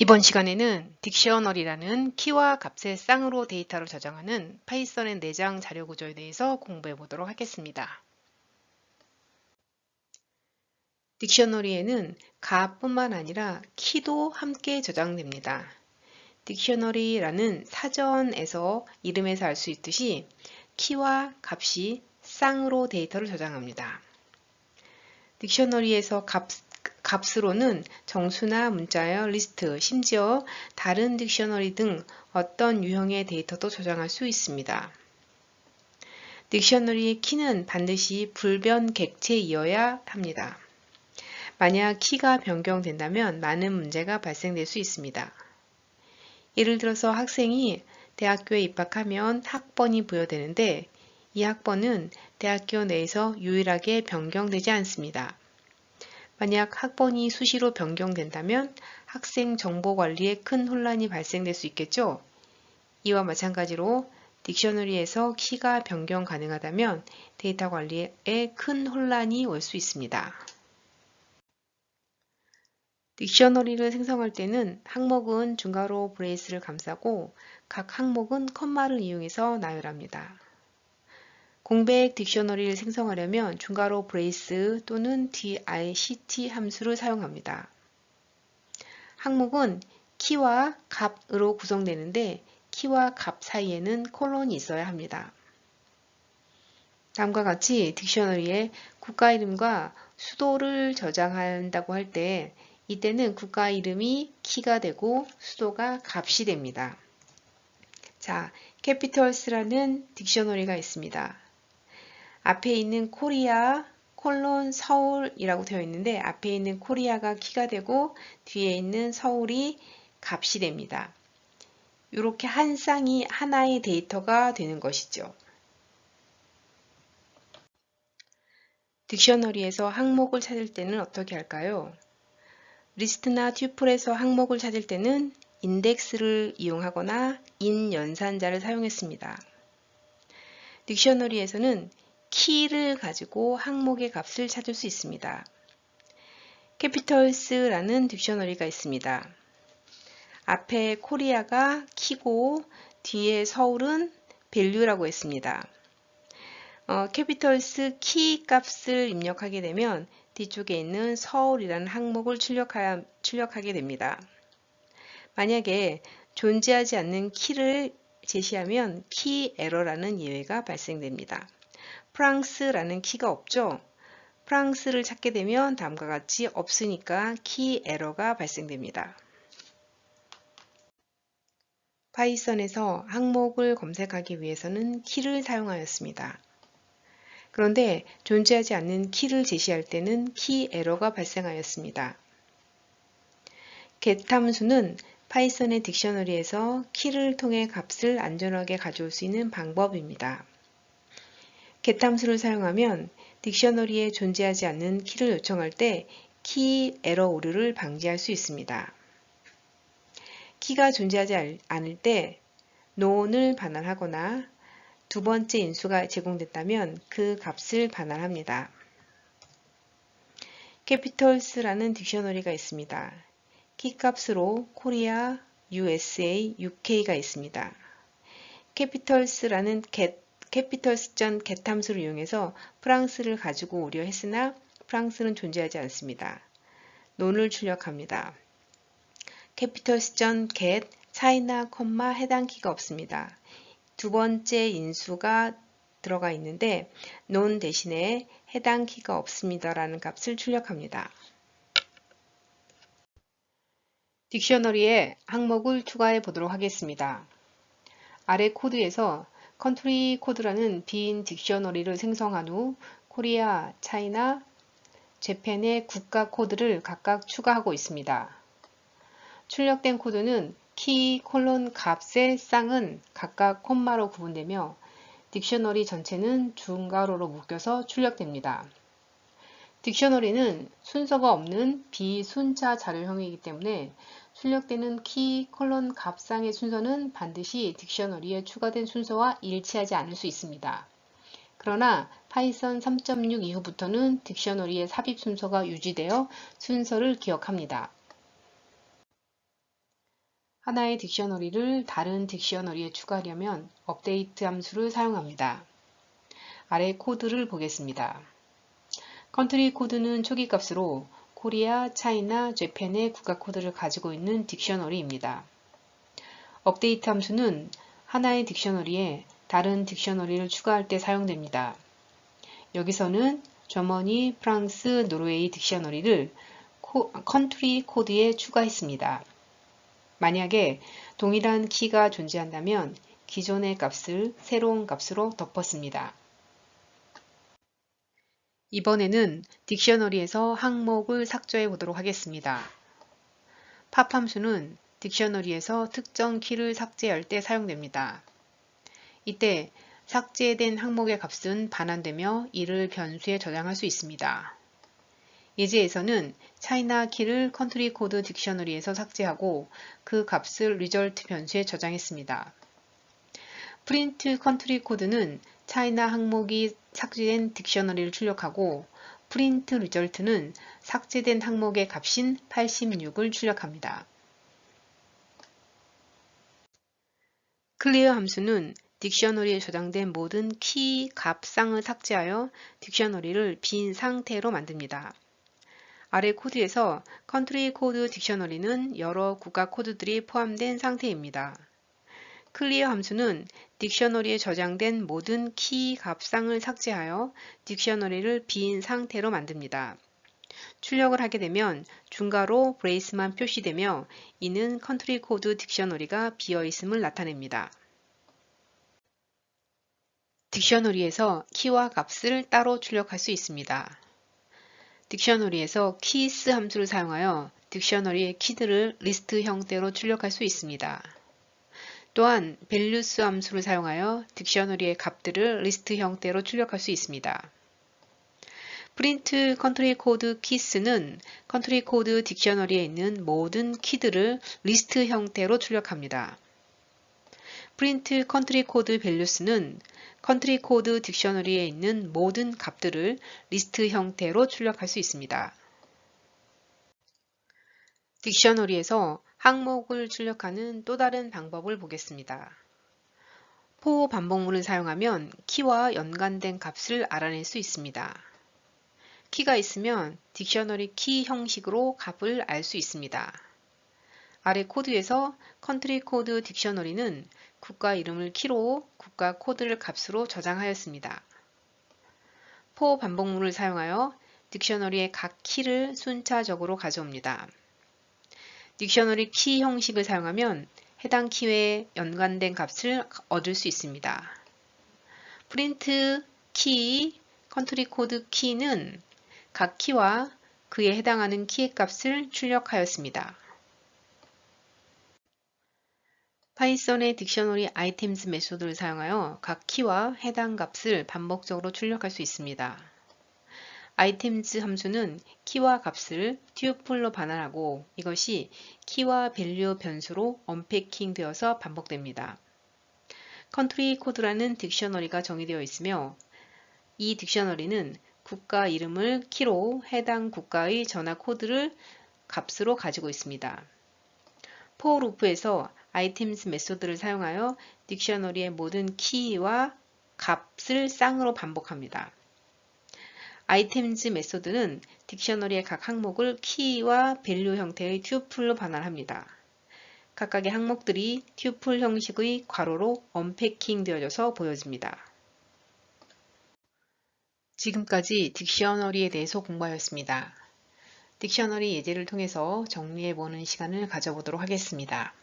이번 시간에는 딕셔너리라는 키와 값의 쌍으로 데이터를 저장하는 파이썬의 내장 자료 구조에 대해서 공부해 보도록 하겠습니다. 딕셔너리에는 값뿐만 아니라 키도 함께 저장됩니다. 딕셔너리라는 사전에서 이름에서 알 수 있듯이 키와 값이 쌍으로 데이터를 저장합니다. 딕셔너리에서 값으로는 정수나 문자열, 리스트, 심지어 다른 딕셔너리 등 어떤 유형의 데이터도 저장할 수 있습니다. 딕셔너리의 키는 반드시 불변 객체이어야 합니다. 만약 키가 변경된다면 많은 문제가 발생될 수 있습니다. 예를 들어서 학생이 대학교에 입학하면 학번이 부여되는데 이 학번은 대학교 내에서 유일하게 변경되지 않습니다. 만약 학번이 수시로 변경된다면 학생 정보 관리에 큰 혼란이 발생될 수 있겠죠? 이와 마찬가지로 딕셔너리에서 키가 변경 가능하다면 데이터 관리에 큰 혼란이 올 수 있습니다. 딕셔너리를 생성할 때는 항목은 중괄호 브레이스를 감싸고 각 항목은 컴마를 이용해서 나열합니다. 공백 딕셔너리를 생성하려면 중괄호 브레이스 또는 dict 함수를 사용합니다. 항목은 키와 값으로 구성되는데 키와 값 사이에는 콜론이 있어야 합니다. 다음과 같이 딕셔너리에 국가 이름과 수도를 저장한다고 할 때 이때는 국가 이름이 키가 되고 수도가 값이 됩니다. 자, 캐피털스라는 딕셔너리가 있습니다. 앞에 있는 코리아 콜론 서울이라고 되어 있는데 앞에 있는 코리아가 키가 되고 뒤에 있는 서울이 값이 됩니다. 이렇게 한 쌍이 하나의 데이터가 되는 것이죠. 딕셔너리에서 항목을 찾을 때는 어떻게 할까요? 리스트나 튜플에서 항목을 찾을 때는 인덱스를 이용하거나 인 연산자를 사용했습니다. 딕셔너리에서는 키를 가지고 항목의 값을 찾을 수 있습니다. 캐피털스라는 딕셔너리가 있습니다. 앞에 코리아가 키고 뒤에 서울은 value라고 했습니다. 캐피털스 키 값을 입력하게 되면 뒤쪽에 있는 서울이라는 항목을 출력하게 됩니다. 만약에 존재하지 않는 키를 제시하면 키 에러라는 예외가 발생됩니다. 프랑스라는 키가 없죠? 프랑스를 찾게 되면 다음과 같이 없으니까 키 에러가 발생됩니다. 파이썬에서 항목을 검색하기 위해서는 키를 사용하였습니다. 그런데 존재하지 않는 키를 제시할 때는 키 에러가 발생하였습니다. get 함수는 파이썬의 딕셔너리에서 키를 통해 값을 안전하게 가져올 수 있는 방법입니다. get 함수를 사용하면 딕셔너리에 존재하지 않는 키를 요청할 때 키 에러 오류를 방지할 수 있습니다. 키가 존재하지 않을 때 none을 반환하거나 두 번째 인수가 제공됐다면 그 값을 반환합니다. 캐피털스라는 딕셔너리가 있습니다. 키 값으로 코리아, USA, UK가 있습니다. 캐피털스라는 캐피털스.get 함수를 이용해서 프랑스를 가지고 오려 했으나 프랑스는 존재하지 않습니다. 논을 출력합니다. 캐피털스.get 차이나 콤마 해당 키가 없습니다. 두 번째 인수가 들어가 있는데 논 대신에 해당 키가 없습니다 라는 값을 출력합니다. 딕셔너리에 항목을 추가해 보도록 하겠습니다. 아래 코드에서 컨트리 코드라는 빈 딕셔너리를 생성한 후 코리아, 차이나, 재팬의 국가 코드를 각각 추가하고 있습니다. 출력된 코드는 키, 콜론, 값의 쌍은 각각 콤마로 구분되며 딕셔너리 전체는 중괄호로 묶여서 출력됩니다. 딕셔너리는 순서가 없는 비순차 자료형이기 때문에 출력되는 키, 콜론, 값상의 순서는 반드시 딕셔너리에 추가된 순서와 일치하지 않을 수 있습니다. 그러나 파이썬 3.6 이후부터는 딕셔너리의 삽입 순서가 유지되어 순서를 기억합니다. 하나의 딕셔너리를 다른 딕셔너리에 추가하려면 업데이트 함수를 사용합니다. 아래 코드를 보겠습니다. 컨트리 코드는 초기 값으로 코리아, 차이나, 재팬의 국가 코드를 가지고 있는 딕셔너리입니다. 업데이트 함수는 하나의 딕셔너리에 다른 딕셔너리를 추가할 때 사용됩니다. 여기서는 저머니, 프랑스, 노르웨이 딕셔너리를 컨트리 코드에 추가했습니다. 만약에 동일한 키가 존재한다면 기존의 값을 새로운 값으로 덮었습니다. 이번에는 딕셔너리에서 항목을 삭제해 보도록 하겠습니다. 팝 함수는 딕셔너리에서 특정 키를 삭제할 때 사용됩니다. 이때 삭제된 항목의 값은 반환되며 이를 변수에 저장할 수 있습니다. 예제에서는 차이나 키를 컨트리 코드 딕셔너리에서 삭제하고 그 값을 리절트 변수에 저장했습니다. 프린트 컨트리 코드는 차이나 항목이 삭제된 딕셔너리를 출력하고 프린트 리절트는 삭제된 항목의 값인 86을 출력합니다. 클리어 함수는 딕셔너리에 저장된 모든 키, 값, 쌍을 삭제하여 딕셔너리를 빈 상태로 만듭니다. 아래 코드에서 컨트리 코드 딕셔너리는 여러 국가 코드들이 포함된 상태입니다. 클리어 함수는 딕셔너리에 저장된 모든 키, 값, 쌍을 삭제하여 딕셔너리를 빈 상태로 만듭니다. 출력을 하게 되면 중괄호 브레이스만 표시되며 이는 컨트리 코드 딕셔너리가 비어 있음을 나타냅니다. 딕셔너리에서 키와 값을 따로 출력할 수 있습니다. 딕셔너리에서 keys 함수를 사용하여 딕셔너리의 키들을 리스트 형태로 출력할 수 있습니다. 또한 values 함수를 사용하여 딕셔너리의 값들을 리스트 형태로 출력할 수 있습니다. 프린트 컨트리 코드 keys는 컨트리 코드 딕셔너리에 있는 모든 키들을 리스트 형태로 출력합니다. 프린트 컨트리 코드 values는 컨트리 코드 딕셔너리에 있는 모든 값들을 리스트 형태로 출력할 수 있습니다. 딕셔너리에서 항목을 출력하는 또 다른 방법을 보겠습니다. for 반복문을 사용하면 키와 연관된 값을 알아낼 수 있습니다. 키가 있으면 딕셔너리 키 형식으로 값을 알 수 있습니다. 아래 코드에서 컨트리 코드 딕셔너리는 국가 이름을 키로 국가 코드를 값으로 저장하였습니다. for 반복문을 사용하여 딕셔너리의 각 키를 순차적으로 가져옵니다. 딕셔너리 키 형식을 사용하면 해당 키에 연관된 값을 얻을 수 있습니다. 프린트 키, 컨트리 코드 키는 각 키와 그에 해당하는 키의 값을 출력하였습니다. 파이썬의 딕셔너리 아이템즈 메소드를 사용하여 각 키와 해당 값을 반복적으로 출력할 수 있습니다. 아이템즈 함수는 키와 값을 튜플로 반환하고 이것이 키와 밸류 변수로 언패킹 되어서 반복됩니다. 컨트리 코드라는 딕셔너리가 정의되어 있으며 이 딕셔너리는 국가 이름을 키로 해당 국가의 전화 코드를 값으로 가지고 있습니다. for 루프에서 아이템즈 메소드를 사용하여 딕셔너리의 모든 키와 값을 쌍으로 반복합니다. 아이템즈 메소드는 딕셔너리의 각 항목을 키와 밸류 형태의 튜플로 반환합니다. 각각의 항목들이 튜플 형식의 괄호로 언패킹 되어져서 보여집니다. 지금까지 딕셔너리에 대해서 공부하였습니다. 딕셔너리 예제를 통해서 정리해보는 시간을 가져보도록 하겠습니다.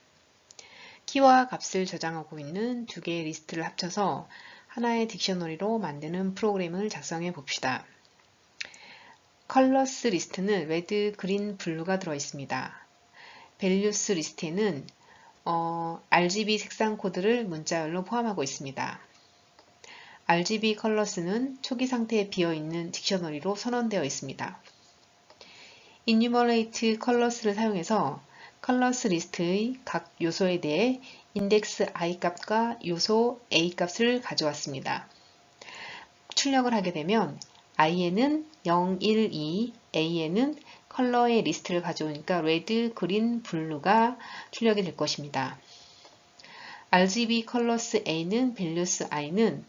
키와 값을 저장하고 있는 두 개의 리스트를 합쳐서 하나의 딕셔너리로 만드는 프로그램을 작성해 봅시다. 컬러스 리스트는 레드, 그린, 블루가 들어있습니다. 밸류스 리스트에는 RGB 색상 코드를 문자열로 포함하고 있습니다. RGB 컬러스는 초기 상태에 비어있는 딕셔너리로 선언되어 있습니다. enumerate 컬러스를 사용해서 컬러스 리스트의 각 요소에 대해 인덱스 i 값과 요소 a 값을 가져왔습니다. 출력을 하게 되면 i에는 0, 1, 2, a에는 컬러의 리스트를 가져오니까 레드, 그린, 블루가 출력이 될 것입니다. RGB 컬러스 A는 values I는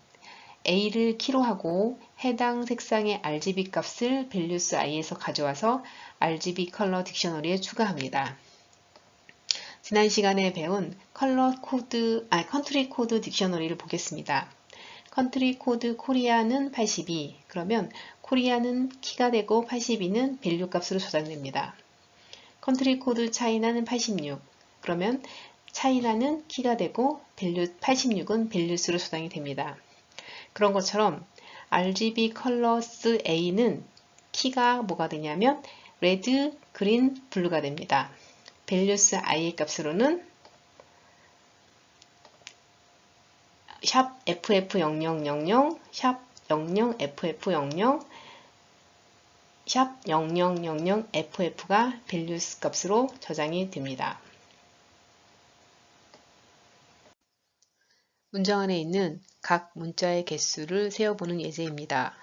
A를 키로 하고 해당 색상의 RGB 값을 values I에서 가져와서 RGB 컬러 딕셔너리에 추가합니다. 지난 시간에 배운 컨트리 코드 딕셔너리를 보겠습니다. 컨트리 코드 코리아는 82, 그러면 코리아는 키가 되고 82는 밸류 값으로 저장됩니다. 컨트리 코드 차이나는 86, 그러면 차이나는 키가 되고 86은 밸류수로 저장이 됩니다. 그런 것처럼 RGB 컬러스 A는 키가 뭐가 되냐면 레드, 그린, 블루가 됩니다. 밸류스 I의 값으로는 샵 FF0000, 샵 00FF00, 샵 0000FF가 밸류스 값으로 저장이 됩니다. 문장 안에 있는 각 문자의 개수를 세어보는 예제입니다.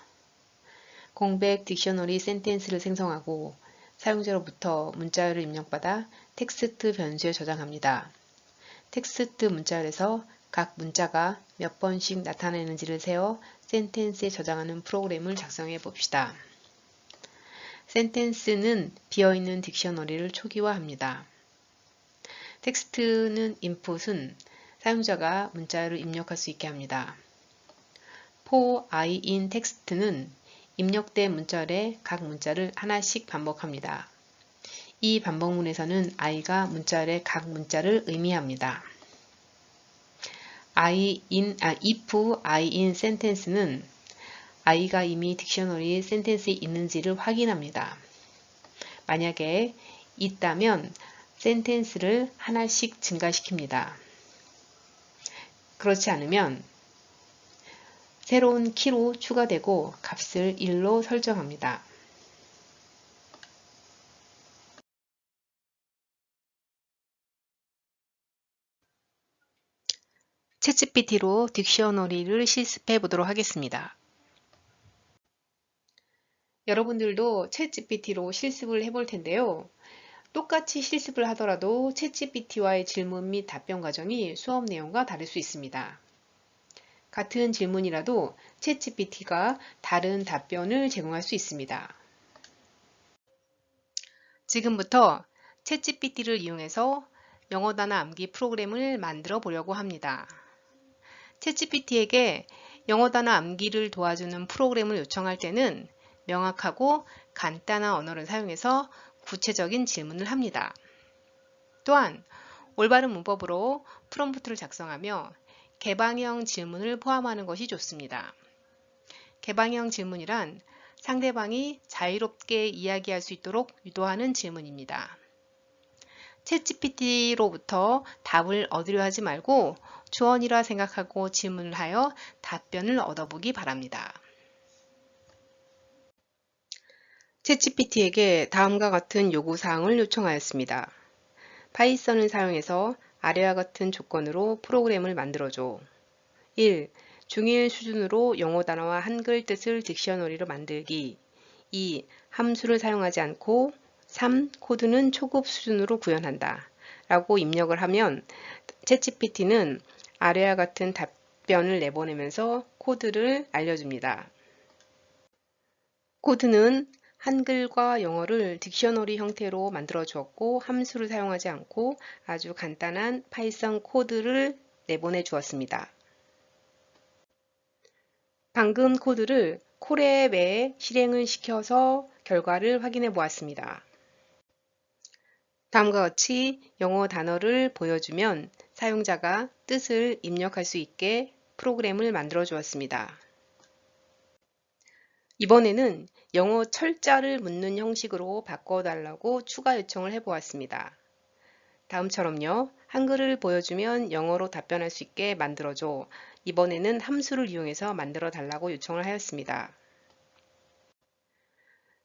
공백 딕셔너리 센텐스를 생성하고 사용자로부터 문자열을 입력받아 텍스트 변수에 저장합니다. 텍스트 문자열에서 각 문자가 몇 번씩 나타내는지를 세어 센텐스에 저장하는 프로그램을 작성해 봅시다. 센텐스는 비어있는 딕셔너리를 초기화합니다. 텍스트는 인풋은 사용자가 문자열을 입력할 수 있게 합니다. for I in 텍스트는 입력된 문자열에 각 문자를 하나씩 반복합니다. 이 반복문에서는 I가 문자열의 각 문자를 의미합니다. if I in sentence는 I가 이미 딕셔너리 센텐스에 있는지를 확인합니다. 만약에 있다면 센텐스를 하나씩 증가시킵니다. 그렇지 않으면 새로운 키로 추가되고 값을 1로 설정합니다. 챗GPT로 딕셔너리를 실습해 보도록 하겠습니다. 여러분들도 챗GPT로 실습을 해볼 텐데요. 똑같이 실습을 하더라도 챗GPT와의 질문 및 답변 과정이 수업 내용과 다를 수 있습니다. 같은 질문이라도 챗GPT가 다른 답변을 제공할 수 있습니다. 지금부터 챗GPT를 이용해서 영어 단어 암기 프로그램을 만들어 보려고 합니다. 챗GPT에게 영어 단어 암기를 도와주는 프로그램을 요청할 때는 명확하고 간단한 언어를 사용해서 구체적인 질문을 합니다. 또한 올바른 문법으로 프롬프트를 작성하며 개방형 질문을 포함하는 것이 좋습니다. 개방형 질문이란 상대방이 자유롭게 이야기할 수 있도록 유도하는 질문입니다. 챗GPT로부터 답을 얻으려 하지 말고 조언이라 생각하고 질문을 하여 답변을 얻어보기 바랍니다. 챗GPT에게 다음과 같은 요구사항을 요청하였습니다. 파이썬을 사용해서 아래와 같은 조건으로 프로그램을 만들어줘. 1. 중1 수준으로 영어 단어와 한글 뜻을 딕셔너리로 만들기. 2. 함수를 사용하지 않고 3. 코드는 초급 수준으로 구현한다. 라고 입력을 하면 챗GPT는 아래와 같은 답변을 내보내면서 코드를 알려줍니다. 코드는 한글과 영어를 딕셔너리 형태로 만들어 주었고 함수를 사용하지 않고 아주 간단한 파이썬 코드를 내보내 주었습니다. 방금 코드를 콜앱에 실행을 시켜서 결과를 확인해 보았습니다. 다음과 같이 영어 단어를 보여주면 사용자가 뜻을 입력할 수 있게 프로그램을 만들어 주었습니다. 이번에는 영어 철자를 묻는 형식으로 바꿔달라고 추가 요청을 해보았습니다. 다음처럼요. 한글을 보여주면 영어로 답변할 수 있게 만들어줘. 이번에는 함수를 이용해서 만들어 달라고 요청을 하였습니다.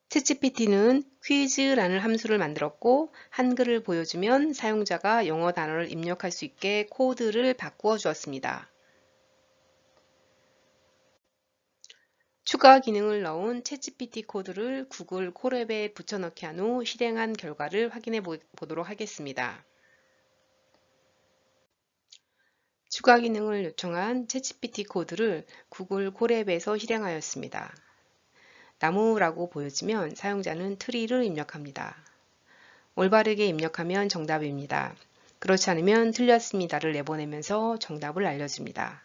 챗GPT는 퀴즈라는 함수를 만들었고 한글을 보여주면 사용자가 영어 단어를 입력할 수 있게 코드를 바꾸어 주었습니다. 추가 기능을 넣은 챗GPT 코드를 구글 콜앱에 붙여넣기 한 후 실행한 결과를 확인해 보도록 하겠습니다. 추가 기능을 요청한 챗GPT 코드를 구글 콜앱에서 실행하였습니다. 나무라고 보여지면 사용자는 트리를 입력합니다. 올바르게 입력하면 정답입니다. 그렇지 않으면 틀렸습니다를 내보내면서 정답을 알려줍니다.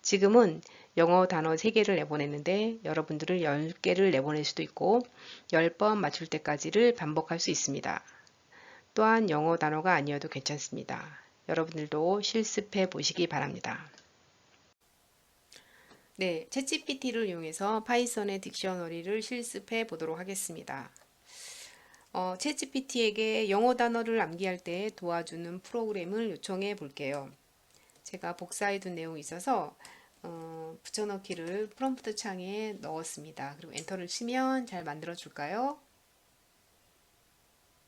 지금은 영어 단어 3개를 내보냈는데 여러분들은 10개를 내보낼 수도 있고 10번 맞출 때까지를 반복할 수 있습니다. 또한 영어 단어가 아니어도 괜찮습니다. 여러분들도 실습해 보시기 바랍니다. 네, 챗GPT를 이용해서 파이썬의 딕셔너리를 실습해 보도록 하겠습니다. 챗GPT에게 영어 단어를 암기할 때 도와주는 프로그램을 요청해 볼게요. 제가 복사해 둔 내용이 있어서 붙여넣기를 프롬프트 창에 넣었습니다. 그리고 엔터를 치면 잘 만들어 줄까요?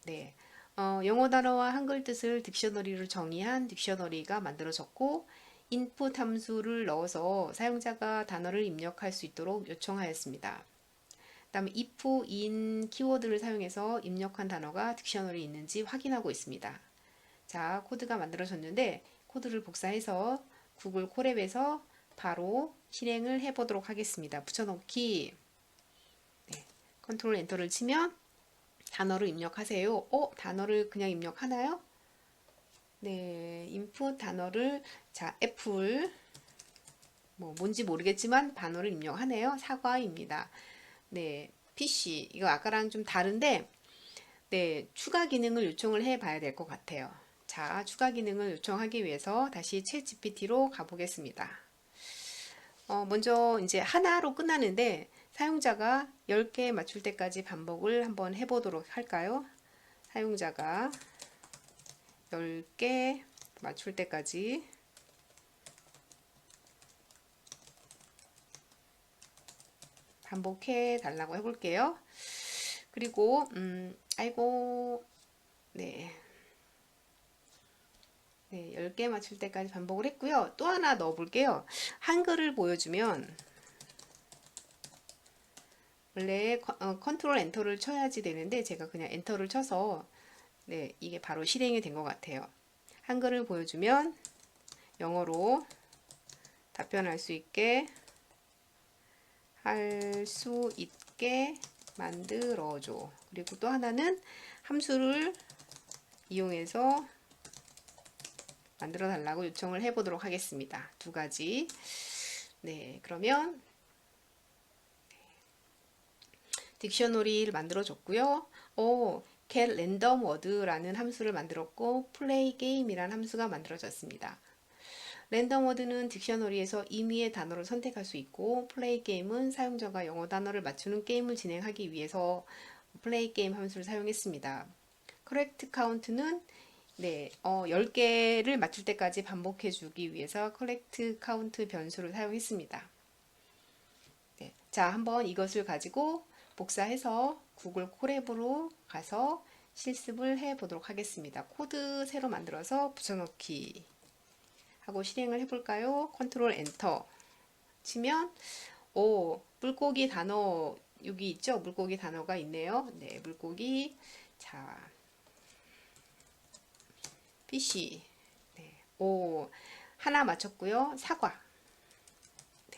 네, 영어 단어와 한글 뜻을 딕셔너리로 정의한 딕셔너리가 만들어졌고 인풋 함수를 넣어서 사용자가 단어를 입력할 수 있도록 요청하였습니다. 다음에 if, in 키워드를 사용해서 입력한 단어가 딕셔너리에 있는지 확인하고 있습니다. 자, 코드가 만들어졌는데 코드를 복사해서 구글 콜앱에서 바로 실행을 해 보도록 하겠습니다. 붙여넣기. 네, 컨트롤 엔터를 치면 단어를 입력하세요. 단어를 그냥 입력하나요? 네, 인풋 단어를 자, 애플 뭔지 모르겠지만 단어를 입력하네요. 사과입니다. 네, PC 이거 아까랑 좀 다른데 네, 추가 기능을 요청을 해 봐야 될 것 같아요. 자, 추가 기능을 요청하기 위해서 다시 챗GPT로 가보겠습니다. 먼저 이제 하나로 끝나는데 사용자가 10개 맞출 때까지 반복을 한번 해보도록 할까요? 사용자가 10개 맞출 때까지 반복해 달라고 해볼게요. 그리고 아이고 네, 10개 맞출 때까지 반복을 했고요. 또 하나 넣어 볼게요. 한글을 보여주면 원래 컨트롤 엔터를 쳐야지 되는데 제가 그냥 엔터를 쳐서 네, 이게 바로 실행이 된 것 같아요. 한글을 보여주면 영어로 답변할 수 있게 할 수 있게 만들어줘. 그리고 또 하나는 함수를 이용해서 만들어 달라고 요청을 해 보도록 하겠습니다. 두 가지. 네, 그러면 딕셔너리를 만들어 줬고요. get random word라는 함수를 만들었고 play game이라는 함수가 만들어졌습니다. 랜덤 워드는 딕셔너리에서 임의의 단어를 선택할 수 있고 플레이 게임은 사용자가 영어 단어를 맞추는 게임을 진행하기 위해서 플레이 게임 함수를 사용했습니다. correct count는 네, 10개를 맞출 때까지 반복해 주기 위해서 correct count 변수를 사용했습니다. 네, 자, 한번 이것을 가지고 복사해서 구글 콜앱으로 가서 실습을 해 보도록 하겠습니다. 코드 새로 만들어서 붙여넣기 하고 실행을 해볼까요? 컨트롤 엔터 치면 물고기 단어 여기 있죠? 물고기 단어가 있네요. 네, 물고기. 자, PC. 네, 하나 맞췄고요. 사과. 네,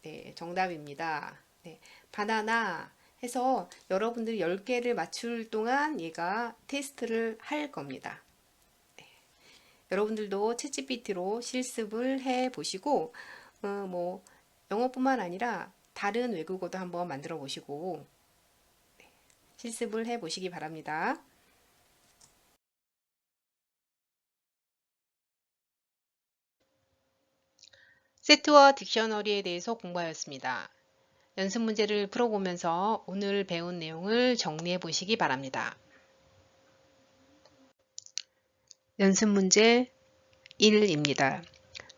네, 정답입니다. 네, 바나나 해서 여러분들이 10개를 맞출 동안 얘가 테스트를 할 겁니다. 여러분들도 챗GPT로 실습을 해 보시고 영어뿐만 아니라 다른 외국어도 한번 만들어 보시고 실습을 해 보시기 바랍니다. 세트와 딕셔너리에 대해서 공부하였습니다. 연습 문제를 풀어보면서 오늘 배운 내용을 정리해 보시기 바랍니다. 연습 문제 1입니다.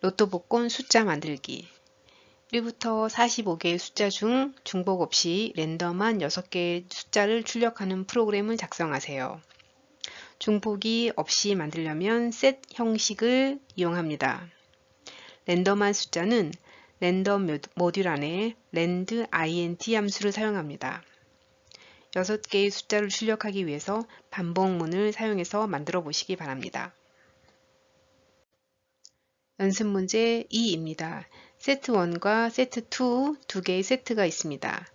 로또 복권 숫자 만들기. 1부터 45개의 숫자 중 중복 없이 랜덤한 6개의 숫자를 출력하는 프로그램을 작성하세요. 중복이 없이 만들려면 셋 형식을 이용합니다. 랜덤한 숫자는 랜덤 모듈 안에 rand int 함수를 사용합니다. 6개의 숫자를 출력하기 위해서 반복문을 사용해서 만들어 보시기 바랍니다. 연습 문제 2입니다. 세트 1과 세트 2 두 개의 세트가 있습니다.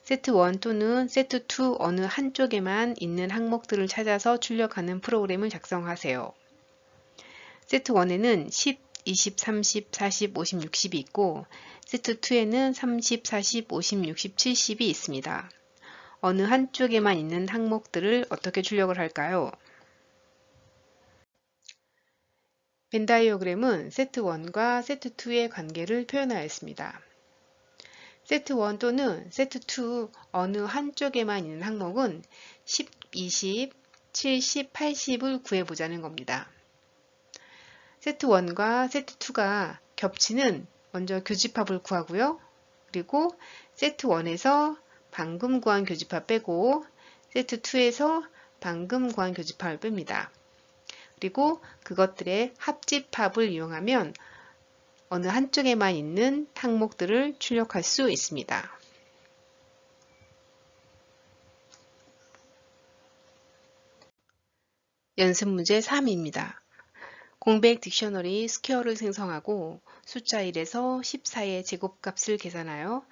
세트 1 또는 세트 2 어느 한쪽에만 있는 항목들을 찾아서 출력하는 프로그램을 작성하세요. 세트 1에는 10, 20, 30, 40, 50, 60이 있고 세트 2에는 30, 40, 50, 60, 70이 있습니다. 어느 한쪽에만 있는 항목들을 어떻게 출력을 할까요? 벤 다이어그램은 세트 1과 세트 2의 관계를 표현하였습니다. 세트 1 또는 세트 2 어느 한쪽에만 있는 항목은 10, 20, 70, 80을 구해보자는 겁니다. 세트 1과 세트 2가 겹치는 먼저 교집합을 구하고요. 그리고 세트 1에서 방금 구한 교집합 빼고 세트 2에서 방금 구한 교집합을 뺍니다. 그리고 그것들의 합집합을 이용하면 어느 한쪽에만 있는 항목들을 출력할 수 있습니다. 연습 문제 3입니다. 공백 딕셔너리 스퀘어를 생성하고 숫자 1에서 14의 제곱값을 계산하여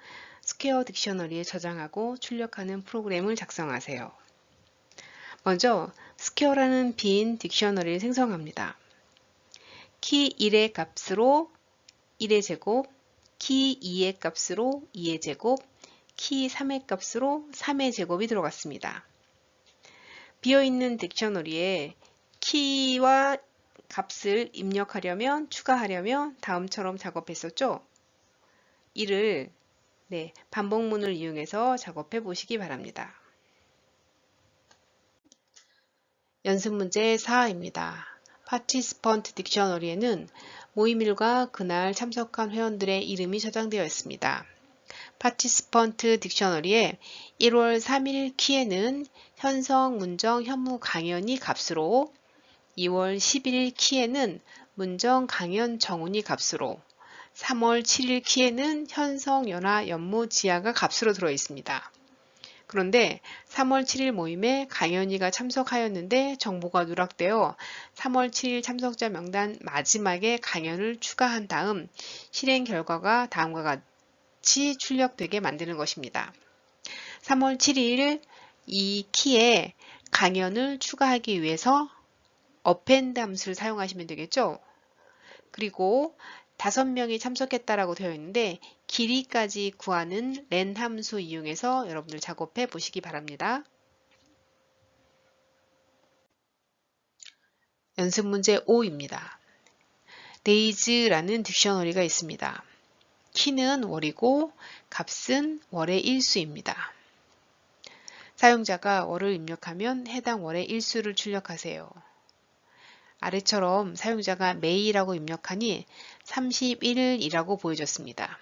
스퀘어 딕셔너리에 저장하고 출력하는 프로그램을 작성하세요. 먼저 스퀘어라는 빈 딕셔너리를 생성합니다. 키 1의 값으로 1의 제곱, 키 2의 값으로 2의 제곱, 키 3의 값으로 3의 제곱이 들어갔습니다. 비어있는 딕셔너리에 키와 값을 입력하려면, 추가하려면 다음처럼 작업했었죠? 이를 반복문을 이용해서 작업해 보시기 바랍니다. 연습 문제 4입니다. 파티시펀트 딕셔너리에는 모임일과 그날 참석한 회원들의 이름이 저장되어 있습니다. 파티시펀트 딕셔너리의 1월 3일 키에는 현성, 문정, 현무, 강연이 값으로 2월 11일 키에는 문정, 강연, 정운이 값으로 3월 7일 키에는 현성, 연화, 연무, 지아가 값으로 들어 있습니다. 그런데 3월 7일 모임에 강연이가 참석하였는데 정보가 누락되어 3월 7일 참석자 명단 마지막에 강연을 추가한 다음 실행 결과가 다음과 같이 출력되게 만드는 것입니다. 3월 7일 이 키에 강연을 추가하기 위해서 append 함수를 사용하시면 되겠죠. 그리고 5명이 참석했다라고 되어 있는데 길이까지 구하는 len 함수 이용해서 여러분들 작업해 보시기 바랍니다. 연습 문제 5입니다. days라는 딕셔너리가 있습니다. 키는 월이고 값은 월의 일수입니다. 사용자가 월을 입력하면 해당 월의 일수를 출력하세요. 아래처럼 사용자가 매이라고 입력하니 31일이라고 보여졌습니다.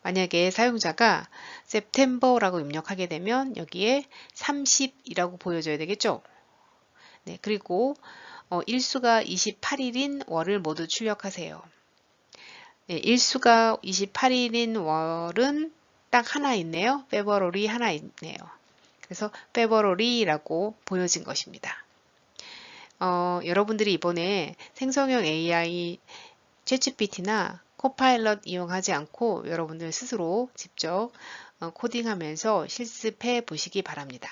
만약에 사용자가 September라고 입력하게 되면 여기에 30이라고 보여져야 되겠죠? 그리고 일수가 28일인 월을 모두 출력하세요. 일수가 28일인 월은 딱 하나 있네요. February 하나 있네요. 그래서 February라고 보여진 것입니다. 여러분들이 이번에 생성형 AI 챗GPT나 코파일럿 이용하지 않고 여러분들 스스로 직접 코딩하면서 실습해 보시기 바랍니다.